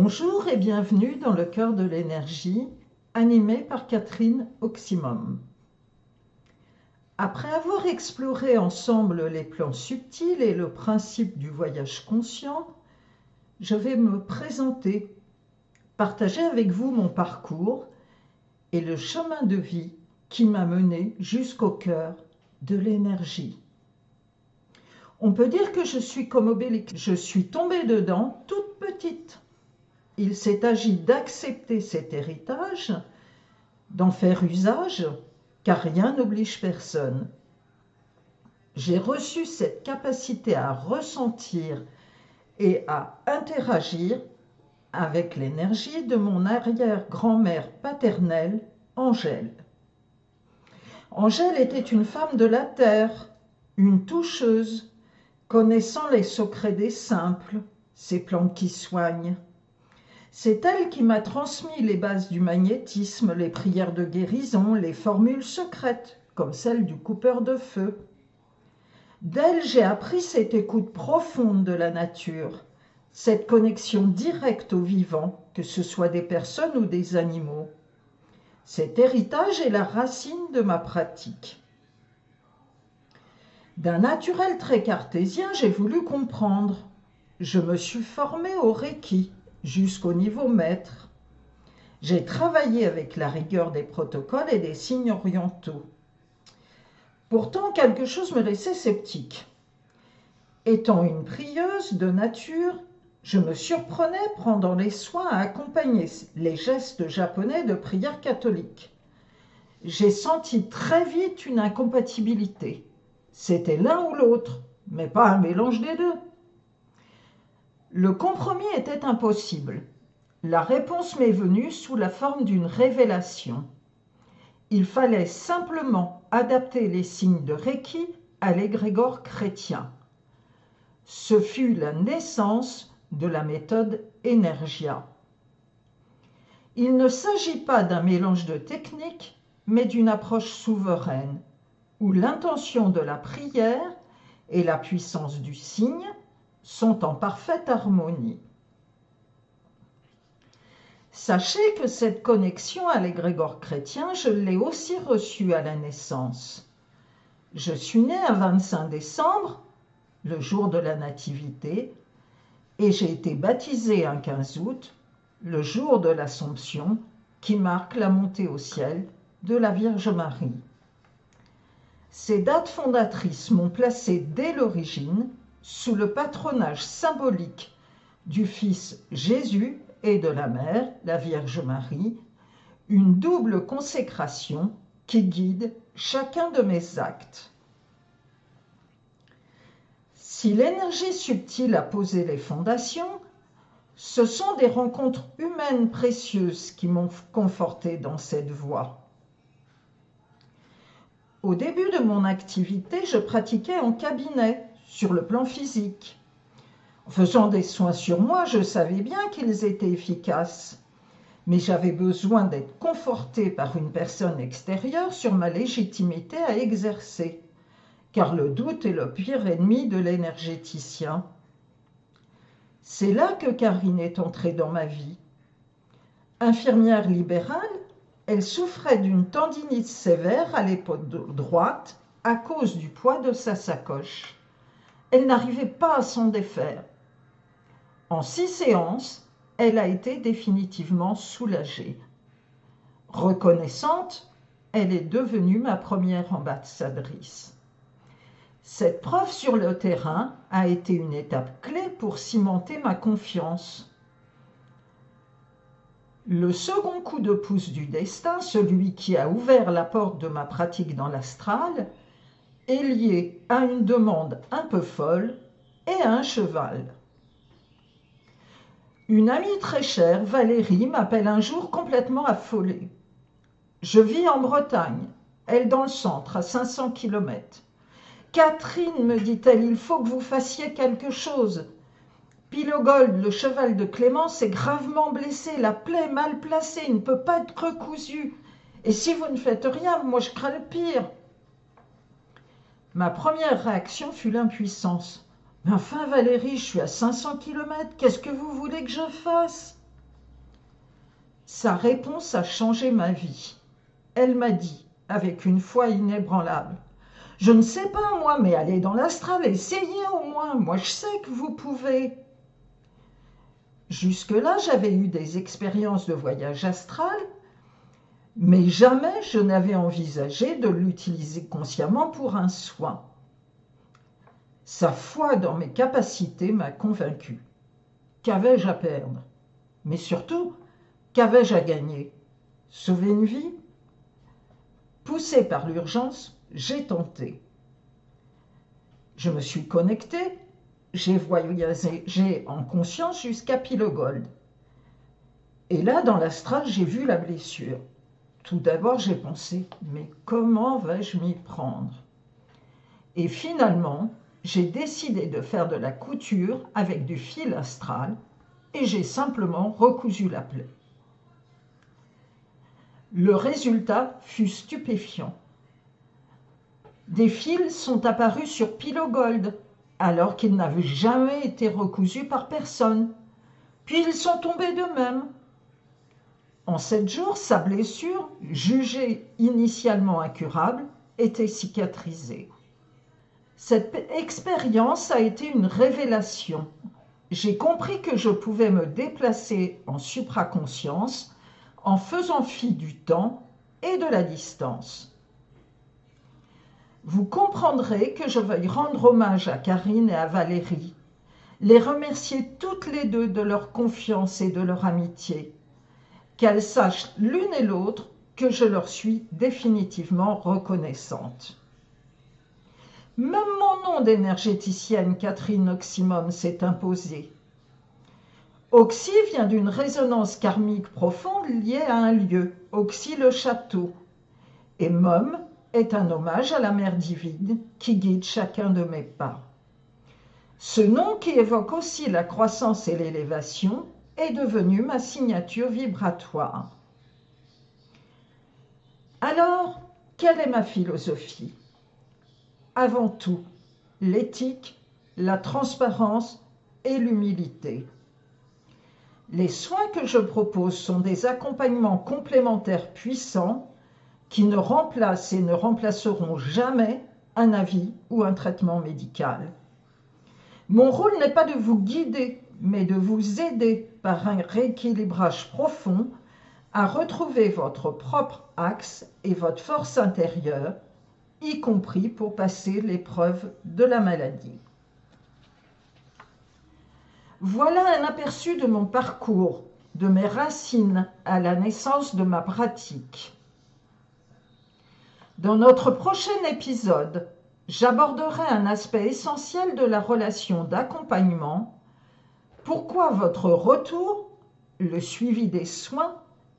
Bonjour et bienvenue dans le cœur de l'énergie, animé par Catherine Oximum. Après avoir exploré ensemble les plans subtils et le principe du voyage conscient, je vais me présenter, partager avec vous mon parcours et le chemin de vie qui m'a mené jusqu'au cœur de l'énergie. On peut dire que je suis comme Obélix, je suis tombée dedans toute petite. Il s'est agi d'accepter cet héritage, d'en faire usage, car rien n'oblige personne. J'ai reçu cette capacité à ressentir et à interagir avec l'énergie de mon arrière-grand-mère paternelle, Angèle. Angèle était une femme de la terre, une toucheuse, connaissant les secrets des simples, ces plantes qui soignent. C'est elle qui m'a transmis les bases du magnétisme, les prières de guérison, les formules secrètes, comme celle du coupeur de feu. D'elle, j'ai appris cette écoute profonde de la nature, cette connexion directe au vivant, que ce soit des personnes ou des animaux. Cet héritage est la racine de ma pratique. D'un naturel très cartésien, j'ai voulu comprendre. Je me suis formée au Reiki, jusqu'au niveau maître. J'ai travaillé avec la rigueur des protocoles et des signes orientaux. Pourtant, quelque chose me laissait sceptique. Étant une prieuse de nature, je me surprenais pendant les soins à accompagner les gestes japonais de prière catholique. J'ai senti très vite une incompatibilité. C'était l'un ou l'autre, mais pas un mélange des deux. Le compromis était impossible. La réponse m'est venue sous la forme d'une révélation. Il fallait simplement adapter les signes de Reiki à l'égrégore chrétien. Ce fut la naissance de la méthode Energia. Il ne s'agit pas d'un mélange de techniques, mais d'une approche souveraine, où l'intention de la prière et la puissance du signe sont en parfaite harmonie. Sachez que cette connexion à l'égrégore chrétien, je l'ai aussi reçue à la naissance. Je suis née un 25 décembre, le jour de la Nativité, et j'ai été baptisée un 15 août, le jour de l'Assomption, qui marque la montée au ciel de la Vierge Marie. Ces dates fondatrices m'ont placée dès l'origine sous le patronage symbolique du Fils Jésus et de la Mère, la Vierge Marie, une double consécration qui guide chacun de mes actes. Si l'énergie subtile a posé les fondations, ce sont des rencontres humaines précieuses qui m'ont confortée dans cette voie. Au début de mon activité, je pratiquais en cabinet, sur le plan physique. En faisant des soins sur moi, je savais bien qu'ils étaient efficaces, mais j'avais besoin d'être confortée par une personne extérieure sur ma légitimité à exercer, car le doute est le pire ennemi de l'énergéticien. C'est là que Karine est entrée dans ma vie. Infirmière libérale, elle souffrait d'une tendinite sévère à l'épaule droite à cause du poids de sa sacoche. Elle n'arrivait pas à s'en défaire. En 6 séances, elle a été définitivement soulagée. Reconnaissante, elle est devenue ma première ambassadrice. Cette preuve sur le terrain a été une étape clé pour cimenter ma confiance. Le second coup de pouce du destin, celui qui a ouvert la porte de ma pratique dans l'astral, est lié à une demande un peu folle et à un cheval. Une amie très chère, Valérie, m'appelle un jour complètement affolée. Je vis en Bretagne, elle dans le centre, à 500 km. Catherine, me dit-elle, il faut que vous fassiez quelque chose. Pilogold, le cheval de Clémence, est gravement blessé, la plaie est mal placée, il ne peut pas être recousu. Et si vous ne faites rien, moi je crains le pire. Ma première réaction fut l'impuissance. Mais enfin, Valérie, je suis à 500 km, qu'est-ce que vous voulez que je fasse? Sa réponse a changé ma vie. Elle m'a dit, avec une foi inébranlable, « Je ne sais pas moi, mais allez dans l'astral, essayez au moins, moi je sais que vous pouvez. » Jusque-là, j'avais eu des expériences de voyage astral, mais jamais je n'avais envisagé de l'utiliser consciemment pour un soin. Sa foi dans mes capacités m'a convaincu. Qu'avais-je à perdre? Mais surtout, qu'avais-je à gagner? Sauver une vie? Poussé par l'urgence, j'ai tenté. Je me suis connecté, j'ai voyagé en conscience jusqu'à Pilogold. Et là, dans l'astral, j'ai vu la blessure. Tout d'abord, j'ai pensé, mais comment vais-je m'y prendre? Et finalement, j'ai décidé de faire de la couture avec du fil astral et j'ai simplement recousu la plaie. Le résultat fut stupéfiant. Des fils sont apparus sur Pilogold alors qu'ils n'avaient jamais été recousus par personne. Puis ils sont tombés d'eux-mêmes. En 7 jours, sa blessure, jugée initialement incurable, était cicatrisée. Cette expérience a été une révélation. J'ai compris que je pouvais me déplacer en supraconscience en faisant fi du temps et de la distance. Vous comprendrez que je veuille rendre hommage à Karine et à Valérie, les remercier toutes les deux de leur confiance et de leur amitié, qu'elles sachent l'une et l'autre que je leur suis définitivement reconnaissante. Même mon nom d'énergéticienne Catherine Oxymom s'est imposé. Oxy vient d'une résonance karmique profonde liée à un lieu, Oxy le château, et Mom est un hommage à la mère divine qui guide chacun de mes pas. Ce nom qui évoque aussi la croissance et l'élévation est devenu ma signature vibratoire. Alors, quelle est ma philosophie? Avant tout, l'éthique, la transparence et l'humilité. Les soins que je propose sont des accompagnements complémentaires puissants qui ne remplacent et ne remplaceront jamais un avis ou un traitement médical. Mon rôle n'est pas de vous guider, mais de vous aider par un rééquilibrage profond à retrouver votre propre axe et votre force intérieure, y compris pour passer l'épreuve de la maladie. Voilà un aperçu de mon parcours, de mes racines à la naissance de ma pratique. Dans notre prochain épisode, j'aborderai un aspect essentiel de la relation d'accompagnement. Pourquoi votre retour, le suivi des soins,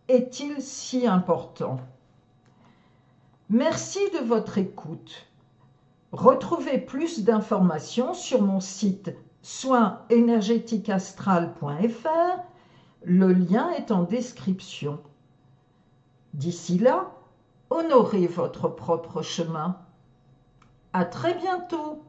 est-il si important? Merci de votre écoute. Retrouvez plus d'informations sur mon site soinsénergétiqueastral.fr. Le lien est en description. D'ici là, honorez votre propre chemin. À très bientôt.